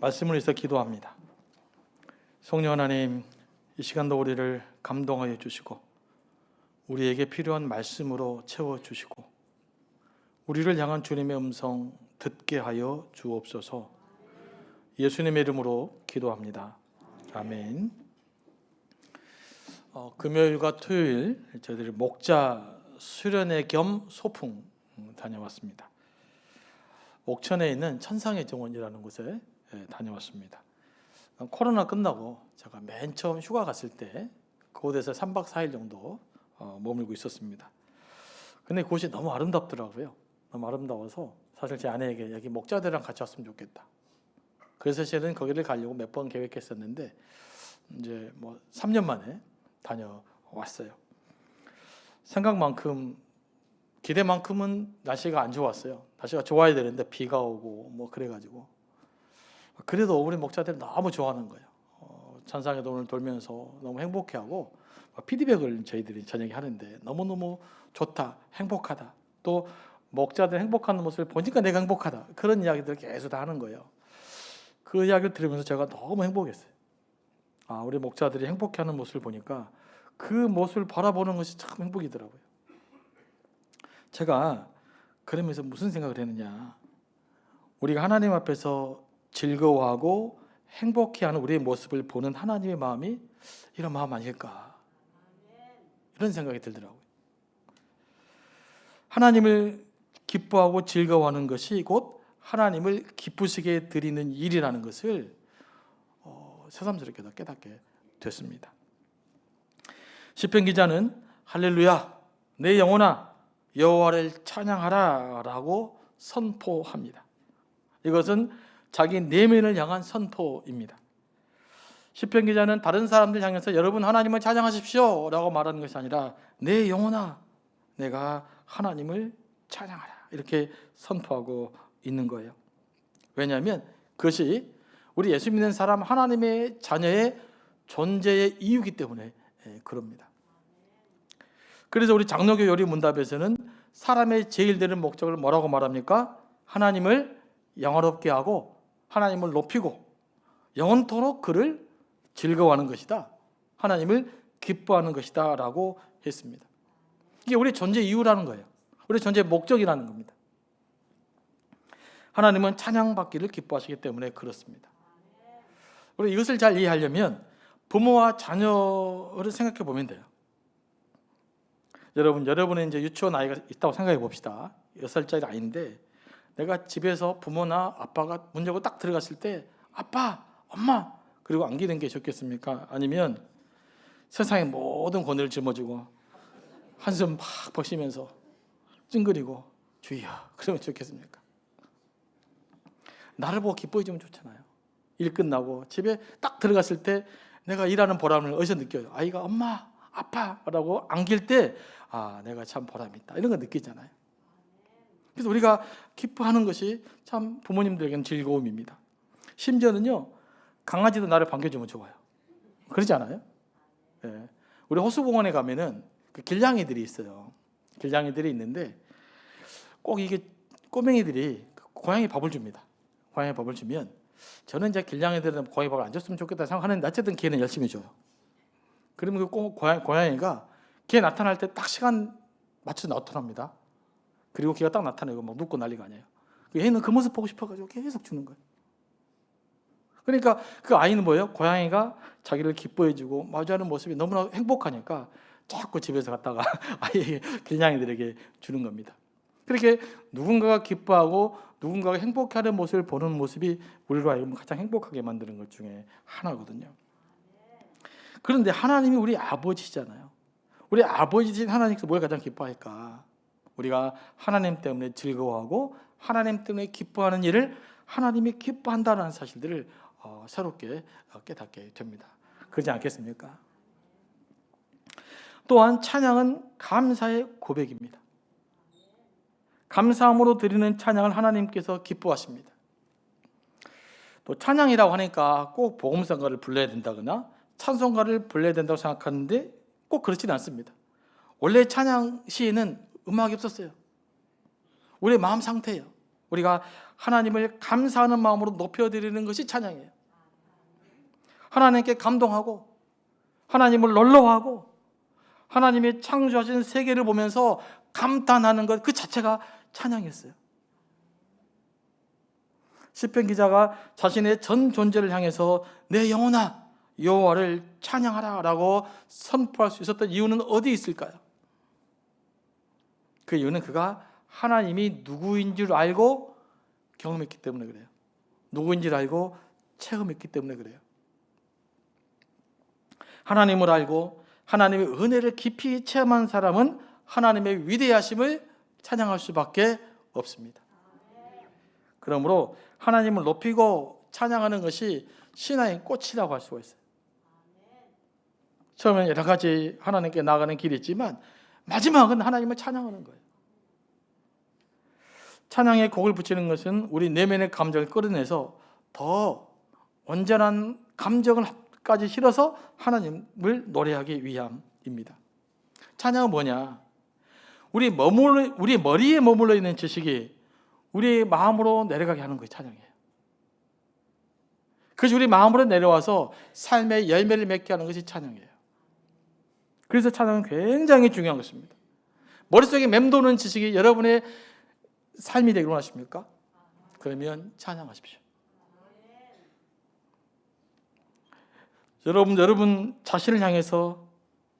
말씀을 위해서 기도합니다. 성령 하나님, 이 시간도 우리를 감동하여 주시고 우리에게 필요한 말씀으로 채워주시고 우리를 향한 주님의 음성 듣게 하여 주옵소서. 예수님의 이름으로 기도합니다. 아멘. 금요일과 토요일 저희들이 목자 수련회 겸 소풍 다녀왔습니다. 옥천에 있는 천상의 정원이라는 곳에 다녀왔습니다. 코로나 끝나고 제가 맨 처음 휴가 갔을 때 그곳에서 3박 4일 정도 머물고 있었습니다. 근데 그곳이 너무 아름답더라고요. 너무 아름다워서 사실 제 아내에게 여기 목자들이랑 같이 왔으면 좋겠다. 그래서 저는 거기를 가려고 몇 번 계획했었는데 이제 3년 만에 다녀왔어요. 생각만큼 기대만큼은 날씨가 안 좋았어요. 날씨가 좋아야 되는데 비가 오고 그래가지고 그래도 우리 목자들이 너무 좋아하는 거예요. 천상의 돈을 돌면서 너무 행복해하고 피드백을 저희들이 저녁에 하는데 너무너무 좋다, 행복하다, 또 목자들 행복하는 모습을 보니까 내가 행복하다, 그런 이야기들을 계속 다 하는 거예요. 그 이야기를 들으면서 제가 너무 행복했어요. 우리 목자들이 행복해하는 모습을 보니까 그 모습을 바라보는 것이 참 행복이더라고요. 제가 그러면서 무슨 생각을 했느냐, 우리가 하나님 앞에서 즐거워하고 행복해하는 우리의 모습을 보는 하나님의 마음이 이런 마음 아닐까, 이런 생각이 들더라고요. 하나님을 기뻐하고 즐거워하는 것이 곧 하나님을 기쁘시게 드리는 일이라는 것을 새삼스럽게도 깨닫게 됐습니다. 시편 기자는 할렐루야, 내 영혼아 여호와를 찬양하라 라고 선포합니다. 이것은 자기 내면을 향한 선포입니다. 시편 기자는 다른 사람들 향해서 여러분 하나님을 찬양하십시오 라고 말하는 것이 아니라 내 영혼아 내가 하나님을 찬양하라, 이렇게 선포하고 있는 거예요. 왜냐하면 그것이 우리 예수 믿는 사람 하나님의 자녀의 존재의 이유이기 때문에 그럽니다. 그래서 우리 장로교 요리문답에서는 사람의 제일 되는 목적을 뭐라고 말합니까? 하나님을 영화롭게 하고 하나님을 높이고 영원토록 그를 즐거워하는 것이다, 하나님을 기뻐하는 것이다 라고 했습니다. 이게 우리 존재 이유라는 거예요. 우리 존재의 목적이라는 겁니다. 하나님은 찬양받기를 기뻐하시기 때문에 그렇습니다. 우리 이것을 잘 이해하려면 부모와 자녀를 생각해 보면 돼요. 여러분은 이제 유치원 아이가 있다고 생각해 봅시다. 6살짜리 아이인데 내가 집에서 부모나 아빠가 문 열고 딱 들어갔을 때 아빠, 엄마 그리고 안기는 게 좋겠습니까? 아니면 세상의 모든 권위를 짊어지고 한숨 팍팍 쉬면서 찡그리고 주여 그러면 좋겠습니까? 나를 보고 기뻐해 주면 좋잖아요. 일 끝나고 집에 딱 들어갔을 때 내가 일하는 보람을 어디서 느껴요? 아이가 엄마, 아빠라고 안길 때 내가 참 보람이 있다, 이런 거 느끼잖아요. 그래서 우리가 기뻐하는 것이 참 부모님들에게는 즐거움입니다. 심지어는요, 강아지도 나를 반겨주면 좋아요. 그러지 않아요? 네. 우리 호수공원에 가면은 그 길냥이들이 있어요. 길냥이들이 있는데 꼭 이게 꼬맹이들이 고양이 밥을 줍니다. 고양이 밥을 주면 저는 이제 길냥이들은 고양이 밥을 안 줬으면 좋겠다 생각하는데 어쨌든 걔는 열심히 줘요. 그러면 그 고양이가 걔 나타날 때 딱 시간 맞춰서 나타납니다. 그리고 걔가 딱 나타나고 막 눕고 난리가 아니에요. 얘는 그 모습 보고 싶어가지고 계속 주는 거예요. 그러니까 그 아이는 뭐예요? 고양이가 자기를 기뻐해주고 마주하는 모습이 너무나 행복하니까 자꾸 집에서 갔다가 아이에게 길냥이들에게 주는 겁니다. 그렇게 누군가가 기뻐하고 누군가가 행복해하는 모습을 보는 모습이 우리로 하여금 가장 행복하게 만드는 것 중에 하나거든요. 그런데 하나님이 우리 아버지시잖아요. 우리 아버지신 하나님께서 뭘 가장 기뻐할까? 우리가 하나님 때문에 즐거워하고 하나님 때문에 기뻐하는 일을 하나님이 기뻐한다는 사실들을 새롭게 깨닫게 됩니다. 그렇지 않겠습니까? 또한 찬양은 감사의 고백입니다. 감사함으로 드리는 찬양을 하나님께서 기뻐하십니다. 또 찬양이라고 하니까 꼭 복음성가를 불러야 된다거나 찬송가를 불러야 된다고 생각하는데 꼭 그렇지는 않습니다. 원래 찬양 시에는 음악이 없었어요. 우리의 마음 상태예요. 우리가 하나님을 감사하는 마음으로 높여드리는 것이 찬양이에요. 하나님께 감동하고 하나님을 놀라워하고 하나님이 창조하신 세계를 보면서 감탄하는 것 그 자체가 찬양이었어요. 시편 기자가 자신의 전 존재를 향해서 내 영혼아 여호와를 찬양하라 라고 선포할 수 있었던 이유는 어디 있을까요? 그 이유는 그가 하나님이 누구인 줄 알고 경험했기 때문에 그래요. 누구인 줄 알고 체험했기 때문에 그래요. 하나님을 알고 하나님의 은혜를 깊이 체험한 사람은 하나님의 위대하심을 찬양할 수밖에 없습니다. 그러므로 하나님을 높이고 찬양하는 것이 신앙의 꽃이라고 할 수가 있어요. 처음에는 여러 가지 하나님께 나아가는 길이 있지만 마지막은 하나님을 찬양하는 거예요. 찬양에 곡을 붙이는 것은 우리 내면의 감정을 끌어내서 더 온전한 감정을까지 실어서 하나님을 노래하기 위함입니다. 찬양은 뭐냐? 우리 머리에 머물러 있는 지식이 우리 마음으로 내려가게 하는 거예요. 찬양이에요. 그것이 우리 마음으로 내려와서 삶의 열매를 맺게 하는 것이 찬양이에요. 그래서 찬양은 굉장히 중요한 것입니다. 머릿속에 맴도는 지식이 여러분의 삶이 되기를 원하십니까? 그러면 찬양하십시오. 여러분 자신을 향해서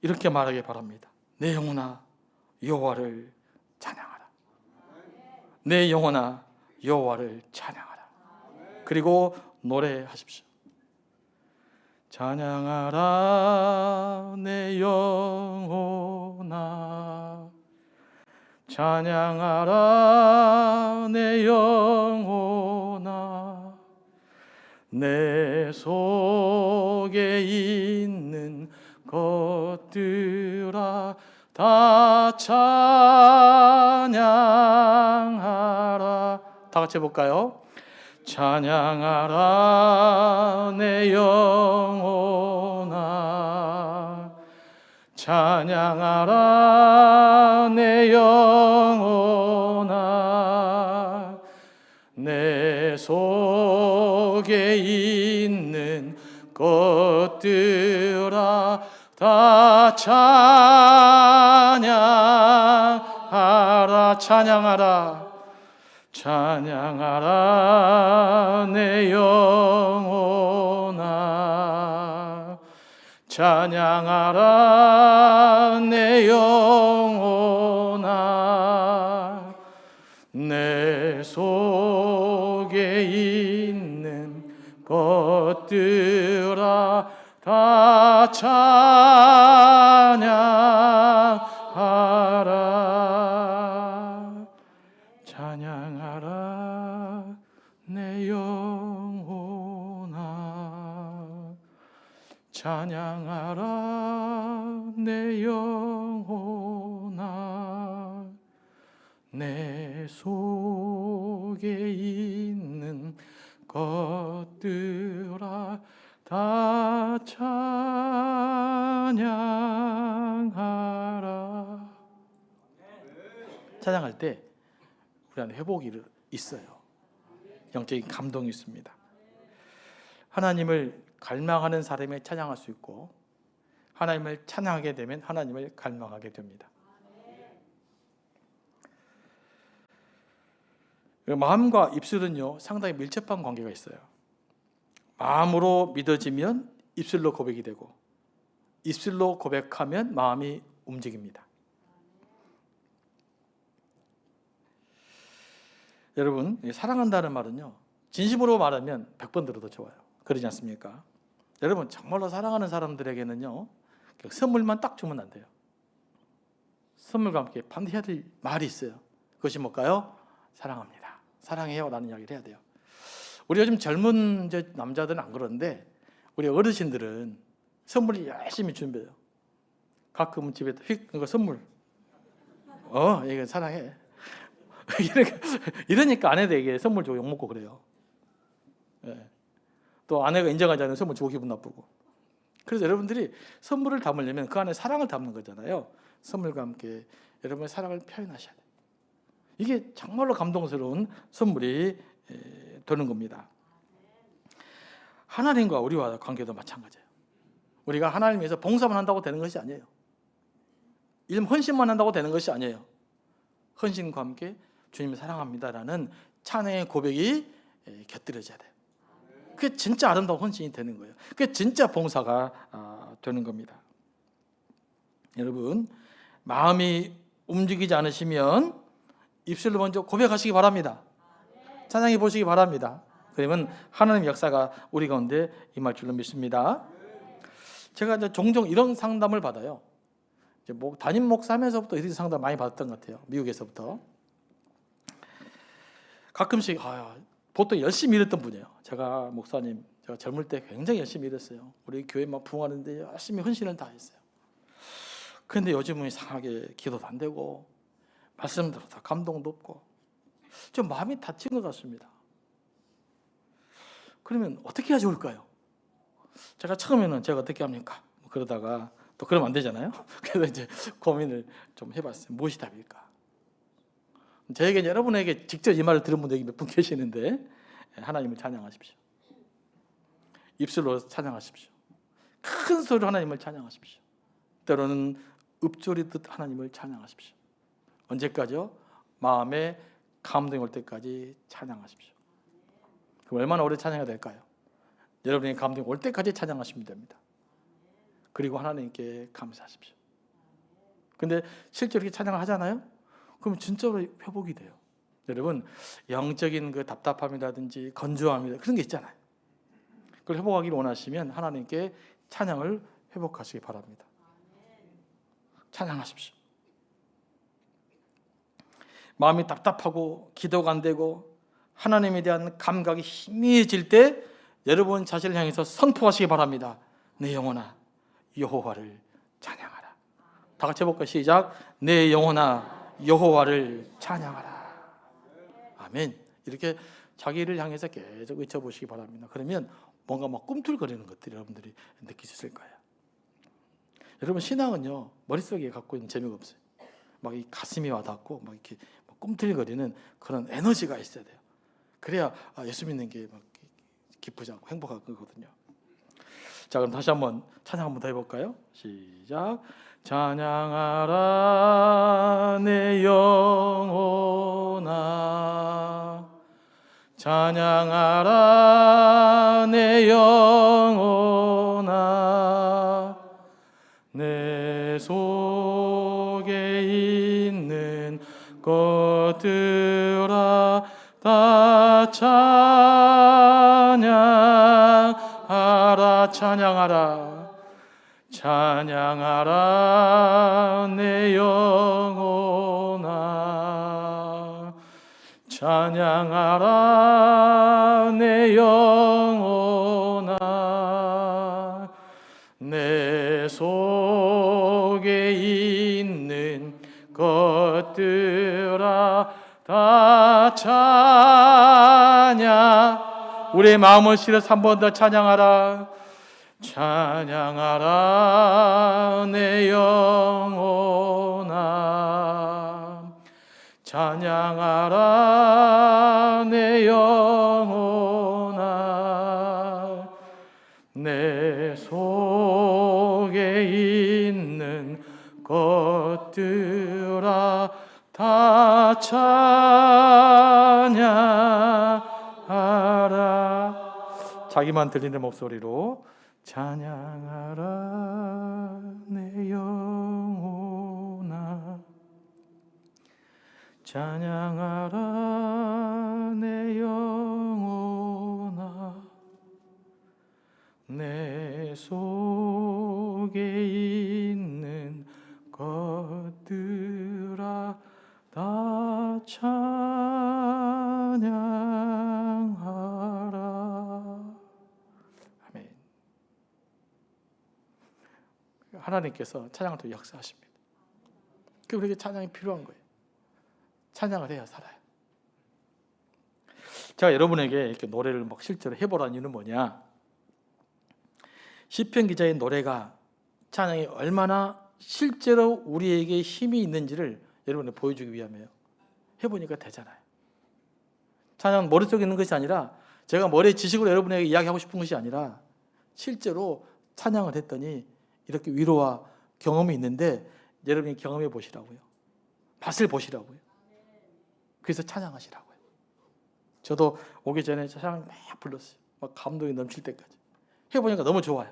이렇게 말하기 바랍니다. 내 영혼아 여호와를 찬양하라. 내 영혼아 여호와를 찬양하라. 그리고 노래하십시오. 찬양하라 내 영혼아 찬양하라 내 영혼아 내 속에 있는 것들아 다 찬양하라. 다 같이 해볼까요? 찬양하라 내 영혼아 찬양하라 내 영혼아 내 속에 있는 것들아 다 찬양하라. 찬양하라 찬양하라 내 영혼아 찬양하라 내 영혼아 내 속에 있는 것들아 다 찬양하라. 찬양하라 내 영혼아 찬양하라 내 영혼아 내 속에 있는 것들아 다 찬양하라. 찬양할 때 우리 안에 회복이 있어요. 영적인 감동이 있습니다. 하나님을 갈망하는 사람이 찬양할 수 있고 하나님을 찬양하게 되면 하나님을 갈망하게 됩니다. 마음과 입술은요 상당히 밀접한 관계가 있어요. 마음으로 믿어지면 입술로 고백이 되고 입술로 고백하면 마음이 움직입니다. 여러분 사랑한다는 말은요 진심으로 말하면 100번 들어도 좋아요. 그러지 않습니까? 여러분 정말로 사랑하는 사람들에게는요 선물만 딱 주면 안 돼요. 선물과 함께 반드시 해야 될 말이 있어요. 그것이 뭘까요? 사랑합니다. 사랑해요 라는 이야기를 해야 돼요. 우리 요즘 젊은 남자들은 안 그러는데 우리 어르신들은 선물을 열심히 준비해요. 가끔은 집에 이거 선물 이거 사랑해 이러니까 아내에게 선물 주고 욕먹고 그래요. 예. 또 아내가 인정하지 않으면 선물 주고 기분 나쁘고. 그래서 여러분들이 선물을 담으려면 그 안에 사랑을 담는 거잖아요. 선물과 함께 여러분의 사랑을 표현하셔야 돼요. 이게 정말로 감동스러운 선물이 되는 겁니다. 하나님과 우리와 관계도 마찬가지예요. 우리가 하나님 위해서 봉사만 한다고 되는 것이 아니에요. 일 헌신만 한다고 되는 것이 아니에요. 헌신과 함께 주님 사랑합니다라는 찬양의 고백이 곁들여져야 돼요. 그게 진짜 아름다운 헌신이 되는 거예요. 그게 진짜 봉사가 되는 겁니다. 여러분, 마음이 움직이지 않으시면 입술로 먼저 고백하시기 바랍니다. 찬양해 보시기 바랍니다. 그러면 하나님의 역사가 우리 가운데 임할 줄로 믿습니다. 제가 이제 종종 이런 상담을 받아요. 이제 담임 목사하면서부터 이런 상담 많이 받았던 것 같아요. 미국에서부터. 가끔씩 보통 열심히 일했던 분이에요. 제가 목사님, 제가 젊을 때 굉장히 열심히 일했어요. 우리 교회 막 부흥하는데 열심히 헌신을 다 했어요. 그런데 요즘은 이상하게 기도도 안 되고 말씀 들어서 감동도 없고 좀 마음이 다친 것 같습니다. 그러면 어떻게 해야 좋을까요? 제가 처음에는 제가 어떻게 합니까? 그러다가 또 그러면 안 되잖아요. 그래서 이제 고민을 좀 해봤어요. 무엇이 답일까? 저에게 여러분에게 직접 이 말을 들은 분들이 몇 분 계시는데 하나님을 찬양하십시오. 입술로 찬양하십시오. 큰 소리로 하나님을 찬양하십시오. 때로는 읊조리듯 하나님을 찬양하십시오. 언제까지요? 마음에 감동이 올 때까지 찬양하십시오. 그럼 얼마나 오래 찬양해야 될까요? 여러분의 감동이 올 때까지 찬양하시면 됩니다. 그리고 하나님께 감사하십시오. 근데 실제로 이렇게 찬양을 하잖아요? 그럼 진짜로 회복이 돼요. 여러분, 영적인 그 답답함이라든지 건조함이라든지 그런 게 있잖아요. 그걸 회복하기를 원하시면 하나님께 찬양을 회복하시기 바랍니다. 찬양하십시오. 마음이 답답하고 기도가 안 되고 하나님에 대한 감각이 희미해질 때 여러분 자신을 향해서 선포하시기 바랍니다. 내 영혼아 여호와를 찬양하라. 다 같이 해볼까요? 시작. 내 영혼아 여호와를 찬양하라. 아멘. 이렇게 자기를 향해서 계속 외쳐보시기 바랍니다. 그러면 뭔가 막 꿈틀거리는 것들이 여러분들이 느끼셨을 거예요. 여러분, 신앙은요 머릿속에 갖고 있는 재미가 없어요. 막 이 가슴이 와닿고 막 이렇게 꿈틀거리는 그런 에너지가 있어야 돼요. 그래야 예수 믿는 게 막 기쁘지 않고 행복한 거거든요. 자, 그럼 다시 한번 찬양 한번 더 해볼까요? 시작. 찬양하라 내 영혼아 찬양하라 내 영혼아 내 속에 있는 것들아 다 찬양하라 찬양하라 찬양하라 내 영혼아 찬양하라 내 영혼아 내 속에 있는 것들아 다 찬양 우리의 마음을 실어서 한 번 더 찬양하라 찬양하라 내 영혼아 찬양하라 내 영혼아 내 속에 있는 것들아 다 찬양하라. 자기만 들리는 목소리로 찬양하라 내 영혼아 찬양하라 내 영혼아 내 속에 있는 것들아 다 찬양하라. 아멘. 하나님께서 찬양을 또 역사하십니다. 우리에게 찬양이 필요한 거예요. 찬양을 해야 살아요. 제가 여러분에게 이렇게 노래를 막 실제로 해보라는 이유는 뭐냐? 시편 기자의 노래가 찬양이 얼마나 실제로 우리에게 힘이 있는지를 여러분에게 보여주기 위함이에요. 해보니까 되잖아요. 찬양은 머릿속에 있는 것이 아니라 제가 머리의 지식으로 여러분에게 이야기하고 싶은 것이 아니라 실제로 찬양을 했더니 이렇게 위로와 경험이 있는데 여러분이 경험해 보시라고요. 맛을 보시라고요. 그래서 찬양하시라고요. 저도 오기 전에 찬양 막 불렀어요. 막 감동이 넘칠 때까지. 해보니까 너무 좋아요.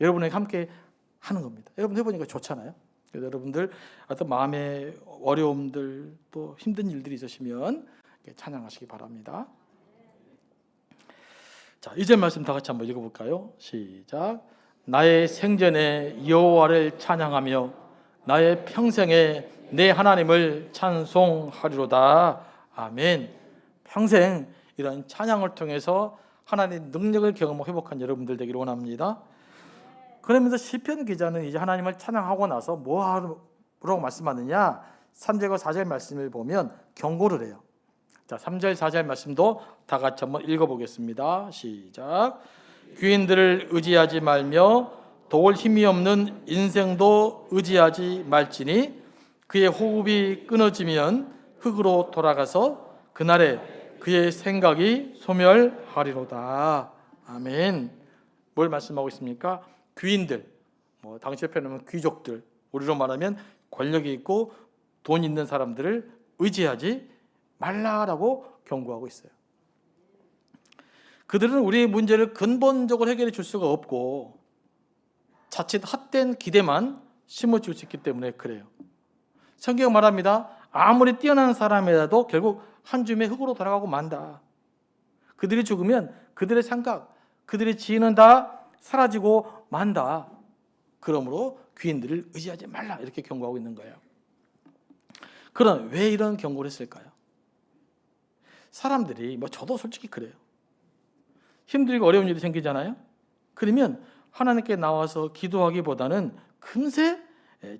여러분에게 함께 하는 겁니다. 여러분 해보니까 좋잖아요. 그래서 여러분들 어떤 마음의 어려움들 또 힘든 일들이 있으시면 찬양하시기 바랍니다. 자, 2절 말씀 다 같이 한번 읽어볼까요? 시작. 나의 생전에 여호와를 찬양하며 나의 평생에 내 하나님을 찬송하리로다. 아멘. 평생 이런 찬양을 통해서 하나님의 능력을 경험하고 회복한 여러분들 되기를 원합니다. 그러면서 시편 기자는 이제 하나님을 찬양하고 나서 뭐라고 말씀하느냐? 3절과 4절 말씀을 보면 경고를 해요. 자, 3절 4절 말씀도 다 같이 한번 읽어보겠습니다. 시작. 귀인들을 의지하지 말며 도울 힘이 없는 인생도 의지하지 말지니 그의 호흡이 끊어지면 흙으로 돌아가서 그날에 그의 생각이 소멸하리로다. 아멘. 뭘 말씀하고 있습니까? 귀인들, 당시 표현하면 귀족들, 우리로 말하면 권력이 있고 돈 있는 사람들을 의지하지 말라라고 경고하고 있어요. 그들은 우리의 문제를 근본적으로 해결해 줄 수가 없고 자칫 헛된 기대만 심어줄 수 있기 때문에 그래요. 성경 말합니다. 아무리 뛰어난 사람이라도 결국 한 줌의 흙으로 돌아가고 만다. 그들이 죽으면 그들의 생각, 그들의 지혜는 다 사라지고 만다. 그러므로 귀인들을 의지하지 말라 이렇게 경고하고 있는 거예요. 그럼 왜 이런 경고를 했을까요? 사람들이 저도 솔직히 그래요. 힘들고 어려운 일이 생기잖아요. 그러면 하나님께 나와서 기도하기보다는 금세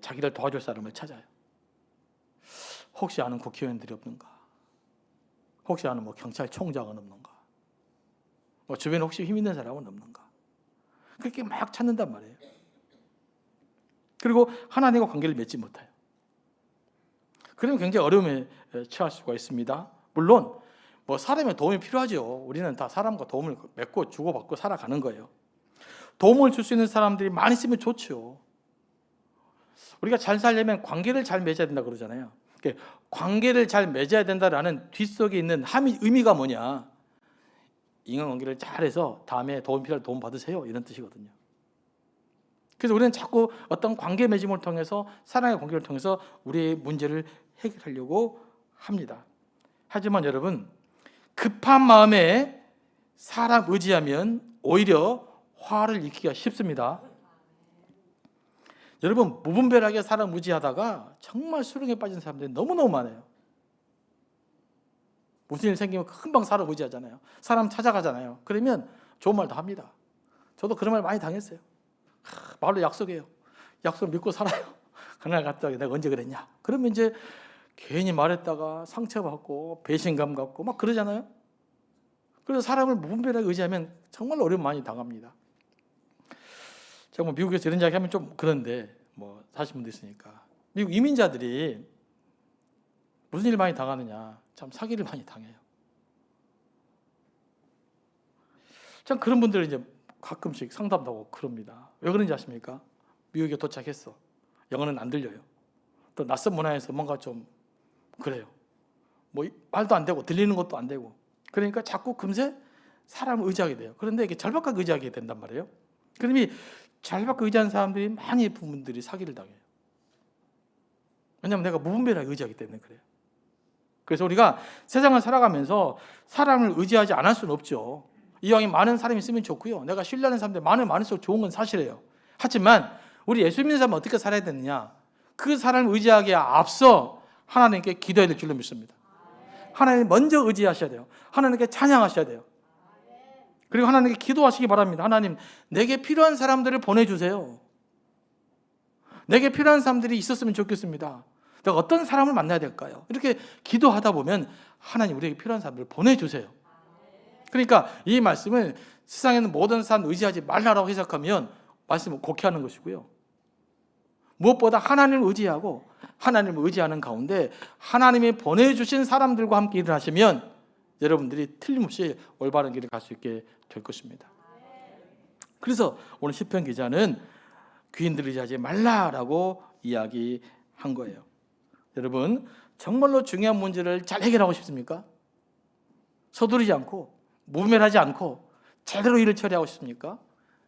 자기를 도와줄 사람을 찾아요. 혹시 아는 국회의원들이 없는가? 혹시 아는 경찰총장은 없는가? 주변에 혹시 힘 있는 사람은 없는가? 그렇게 막 찾는단 말이에요. 그리고 하나님과 관계를 맺지 못해요. 그러면 굉장히 어려움에 처할 수가 있습니다. 물론 사람의 도움이 필요하죠. 우리는 다 사람과 도움을 맺고 주고받고 살아가는 거예요. 도움을 줄 수 있는 사람들이 많이 있으면 좋죠. 우리가 잘 살려면 관계를 잘 맺어야 된다 그러잖아요. 관계를 잘 맺어야 된다라는 뒷속에 있는 의미가 뭐냐? 인간관계를 잘해서 다음에 도움 필요할 도움 받으세요 이런 뜻이거든요. 그래서 우리는 자꾸 어떤 관계 맺음을 통해서 사랑의 관계를 통해서 우리의 문제를 해결하려고 합니다. 하지만 여러분 급한 마음에 사람 의지하면 오히려 화를 일으키기가 쉽습니다. 여러분 무분별하게 사람 의지하다가 정말 수렁에 빠진 사람들이 너무너무 많아요. 무슨 일 생기면 금방 사람 의지하잖아요. 사람 찾아가잖아요. 그러면 좋은 말 다 합니다. 저도 그런 말 많이 당했어요. 말로 약속해요. 약속 믿고 살아요. 그날 갔다가 내가 언제 그랬냐. 그러면 이제 괜히 말했다가 상처받고 배신감 갖고 막 그러잖아요. 그래서 사람을 무분별하게 의지하면 정말 어려움 많이 당합니다. 제가 미국에서 이런 이야기 하면 좀 그런데 사신 분도 있으니까 미국 이민자들이 무슨 일 많이 당하느냐. 참 사기를 많이 당해요. 참 그런 분들은 이제 가끔씩 상담도 하고 그럽니다. 왜 그런지 아십니까? 미국에 도착했어. 영어는 안 들려요. 또 낯선 문화에서 뭔가 좀 그래요. 말도 안 되고 들리는 것도 안 되고 그러니까 자꾸 금세 사람을 의지하게 돼요. 그런데 이게 절박하게 의지하게 된단 말이에요. 그러니 절박하게 의지하는 사람들이 많이 분들이 사기를 당해요. 왜냐하면 내가 무분별하게 의지하기 때문에 그래요. 그래서 우리가 세상을 살아가면서 사람을 의지하지 않을 수는 없죠. 이왕에 많은 사람이 있으면 좋고요. 내가 신뢰하는 사람들이 많을수록 좋은 건 사실이에요. 하지만 우리 예수 믿는 사람은 어떻게 살아야 되느냐? 그 사람을 의지하기에 앞서 하나님께 기도해야 될 줄로 믿습니다. 하나님 먼저 의지하셔야 돼요. 하나님께 찬양하셔야 돼요. 그리고 하나님께 기도하시기 바랍니다. 하나님, 내게 필요한 사람들을 보내주세요. 내게 필요한 사람들이 있었으면 좋겠습니다. 내가 어떤 사람을 만나야 될까요? 이렇게 기도하다 보면 하나님 우리에게 필요한 사람들을 보내주세요. 그러니까 이 말씀은 세상에 있는 모든 사람 의지하지 말라라고 해석하면 말씀을 곡해하는 것이고요. 무엇보다 하나님을 의지하고 하나님을 의지하는 가운데 하나님이 보내주신 사람들과 함께 일을 하시면 여러분들이 틀림없이 올바른 길을 갈 수 있게 될 것입니다. 그래서 오늘 시편 기자는 귀인들을 의지하지 말라라고 이야기한 거예요. 여러분, 정말로 중요한 문제를 잘 해결하고 싶습니까? 서두르지 않고 무면하지 않고 제대로 일을 처리하고 싶습니까?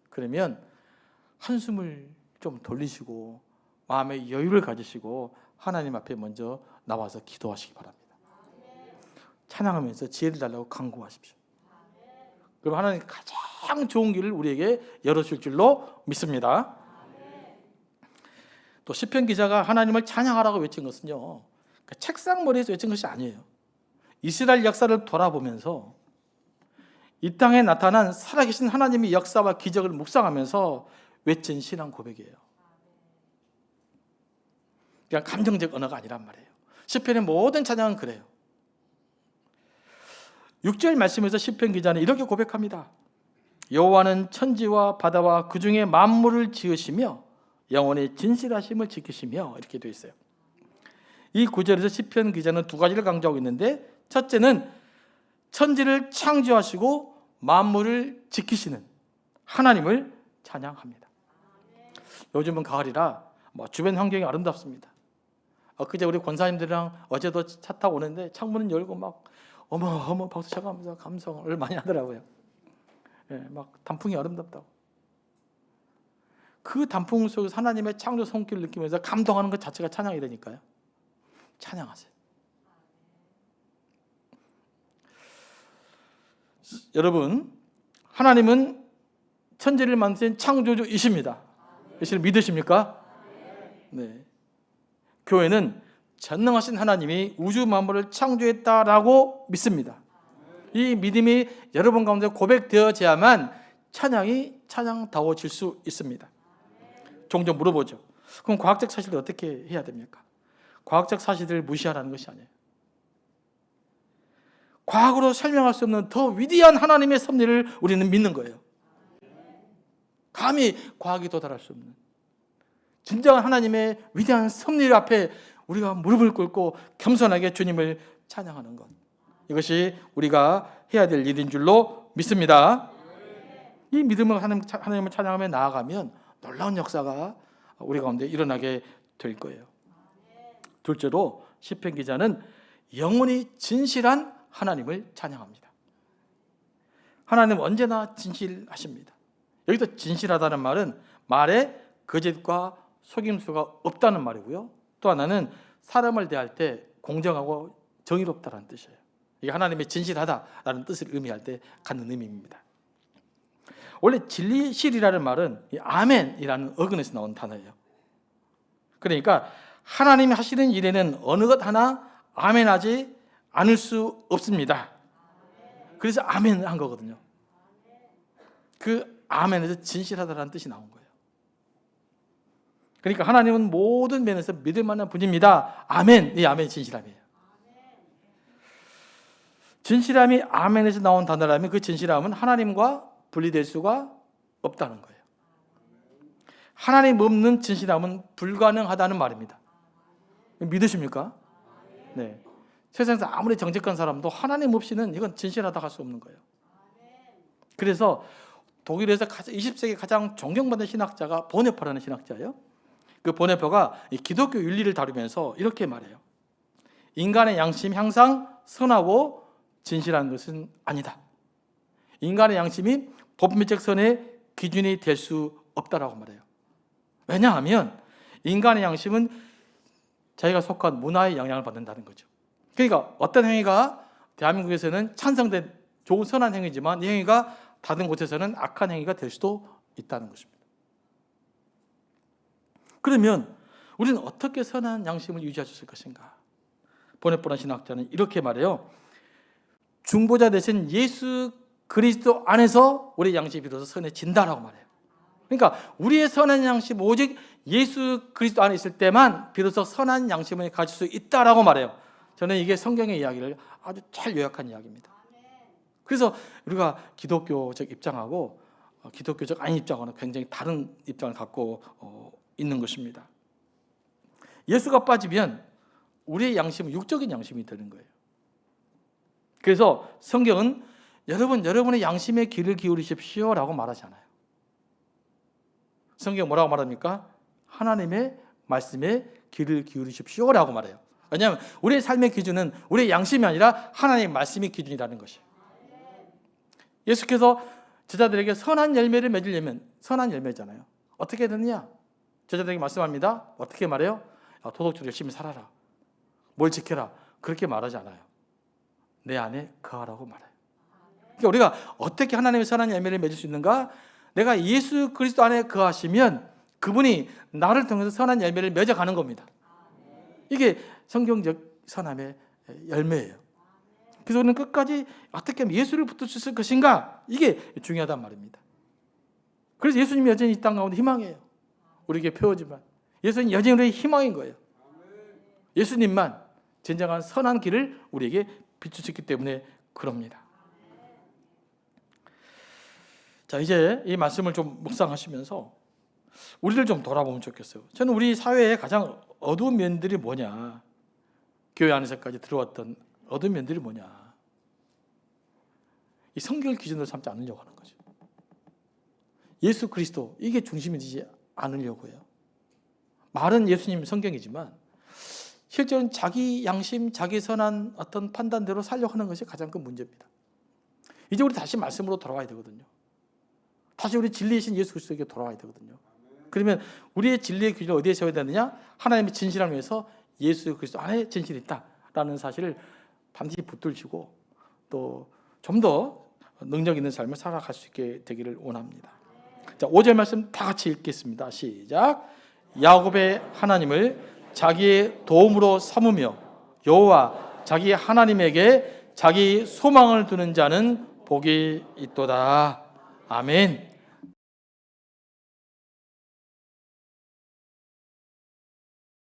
그러면 한숨을 좀 돌리시고 마음의 여유를 가지시고 하나님 앞에 먼저 나와서 기도하시기 바랍니다. 찬양하면서 지혜를 달라고 간구하십시오. 그럼 하나님 가장 좋은 길을 우리에게 열어줄 줄로 믿습니다. 또 시편 기자가 하나님을 찬양하라고 외친 것은요, 책상 머리에서 외친 것이 아니에요. 이스라엘 역사를 돌아보면서 이 땅에 나타난 살아계신 하나님의 역사와 기적을 묵상하면서 외친 신앙 고백이에요. 그냥 감정적 언어가 아니란 말이에요. 시편의 모든 찬양은 그래요. 6절 말씀에서 시편 기자는 이렇게 고백합니다. 여호와는 천지와 바다와 그 중에 만물을 지으시며 영원히 진실하심을 지키시며, 이렇게 되어 있어요. 이 구절에서 시편 기자는 두 가지를 강조하고 있는데, 첫째는 천지를 창조하시고 만물을 지키시는 하나님을 찬양합니다. 요즘은 가을이라 주변 환경이 아름답습니다. 그제 우리 권사님들이랑 어제도 차 타고 오는데 창문을 열고 막 어머 박수 쳐가면서 감성을 많이 하더라고요. 막 단풍이 아름답다고. 그 단풍 속에서 하나님의 창조 손길을 느끼면서 감동하는 것 자체가 찬양이 되니까요. 찬양하세요. 여러분, 하나님은 천지를 만드신 창조주이십니다. 이것을 믿으십니까? 네. 교회는 전능하신 하나님이 우주 만물을 창조했다라고 믿습니다. 이 믿음이 여러분 가운데 고백되어져야만 찬양이 찬양다워질 수 있습니다. 종종 물어보죠. 그럼 과학적 사실을 어떻게 해야 됩니까? 과학적 사실을 무시하라는 것이 아니에요. 과학으로 설명할 수 없는 더 위대한 하나님의 섭리를 우리는 믿는 거예요. 감히 과학이 도달할 수 없는 진정한 하나님의 위대한 섭리 앞에 우리가 무릎을 꿇고 겸손하게 주님을 찬양하는 것, 이것이 우리가 해야 될 일인 줄로 믿습니다. 이 믿음을 하나님을 찬양하며 나아가면 놀라운 역사가 우리 가운데 일어나게 될 거예요. 둘째로 시편 기자는 영원히 진실한 하나님을 찬양합니다. 하나님은 언제나 진실하십니다. 여기서 진실하다는 말은 말에 거짓과 속임수가 없다는 말이고요. 또 하나는 사람을 대할 때 공정하고 정의롭다는 뜻이에요. 이게 하나님의 진실하다라는 뜻을 의미할 때 갖는 의미입니다. 원래 진리실이라는 말은 아멘이라는 어근에서 나온 단어예요. 그러니까 하나님이 하시는 일에는 어느 것 하나 아멘하지 않을 수 없습니다. 그래서 아멘을 한 거거든요. 그 아멘에서 진실하다라는 뜻이 나온 거예요. 그러니까 하나님은 모든 면에서 믿을 만한 분입니다. 아멘. 이 아멘이 진실함이에요. 진실함이 아멘에서 나온 단어라면 그 진실함은 하나님과 분리될 수가 없다는 거예요. 하나님 없는 진실함은 불가능하다는 말입니다. 믿으십니까? 네. 세상에서 아무리 정직한 사람도 하나님 없이는 이건 진실하다 할 수 없는 거예요. 그래서 독일에서 20세기 가장 존경받는 신학자가 보네퍼라는 신학자예요. 그 보네퍼가 기독교 윤리를 다루면서 이렇게 말해요. 인간의 양심이 항상 선하고 진실한 것은 아니다. 인간의 양심이 법리적 선의 기준이 될 수 없다라고 말해요. 왜냐하면 인간의 양심은 자기가 속한 문화의 영향을 받는다는 거죠. 그러니까 어떤 행위가 대한민국에서는 찬성된 좋은 선한 행위지만 이 행위가 다른 곳에서는 악한 행위가 될 수도 있다는 것입니다. 그러면 우리는 어떻게 선한 양심을 유지할 수 있을 것인가? 보네포란 신학자는 이렇게 말해요. 중보자 되신 예수 그리스도 안에서 우리의 양심이 비로소 선해진다라고 말해요. 그러니까 우리의 선한 양심 오직 예수 그리스도 안에 있을 때만 비로소 선한 양심을 가질 수 있다라고 말해요. 저는 이게 성경의 이야기를 아주 잘 요약한 이야기입니다. 그래서 우리가 기독교적 입장하고 기독교적 아닌 입장하고는 굉장히 다른 입장을 갖고 있는 것입니다. 예수가 빠지면 우리의 양심은 육적인 양심이 되는 거예요. 그래서 성경은 여러분의 양심에 귀를 기울이십시오라고 말하잖아요. 성경 뭐라고 말합니까? 하나님의 말씀에 귀를 기울이십시오라고 말해요. 왜냐하면 우리의 삶의 기준은 우리의 양심이 아니라 하나님의 말씀이 기준이라는 것이에요. 예수께서 제자들에게 선한 열매를 맺으려면, 선한 열매잖아요, 어떻게 되느냐? 제자들에게 말씀합니다. 어떻게 말해요? 도덕적으로 열심히 살아라, 뭘 지켜라, 그렇게 말하지 않아요. 내 안에 거하라고 말해요. 그러니까 우리가 어떻게 하나님의 선한 열매를 맺을 수 있는가? 내가 예수 그리스도 안에 거하시면 그분이 나를 통해서 선한 열매를 맺어가는 겁니다. 이게 성경적 선함의 열매예요. 그래서 우리는 끝까지 어떻게 하면 예수를 붙들 수 있을 것인가, 이게 중요하단 말입니다. 그래서 예수님이 여전히 이 땅 가운데 희망이에요. 우리에게 표어지만 예수님 여전히 우리의 희망인 거예요. 예수님만 진정한 선한 길을 우리에게 비추셨기 때문에 그럽니다. 자, 이제 이 말씀을 좀 묵상하시면서 우리를 좀 돌아보면 좋겠어요. 저는 우리 사회의 가장 어두운 면들이 뭐냐, 교회 안에서까지 들어왔던 어두운 면들이 뭐냐, 이 성경을 기준으로 삼지 않으려고 하는 거죠. 예수 그리스도, 이게 중심이 되지 않으려고 해요. 말은 예수님 성경이지만 실제로는 자기 양심, 자기 선한 어떤 판단대로 살려고 하는 것이 가장 큰 문제입니다. 이제 우리 다시 말씀으로 돌아와야 되거든요. 다시 우리 진리이신 예수 그리스도에게 돌아와야 되거든요. 그러면 우리의 진리의 기준을 어디에 세워야 되느냐? 하나님의 진실함을 위해서 예수 그리스도 안에 진실이 있다라는 사실을 반드시 붙들시고 또 좀 더 능력 있는 삶을 살아갈 수 있게 되기를 원합니다. 자, 5절 말씀 다 같이 읽겠습니다. 시작. 야곱의 하나님을 자기의 도움으로 삼으며 여호와 자기 하나님에게 자기 소망을 두는 자는 복이 있도다. 아멘.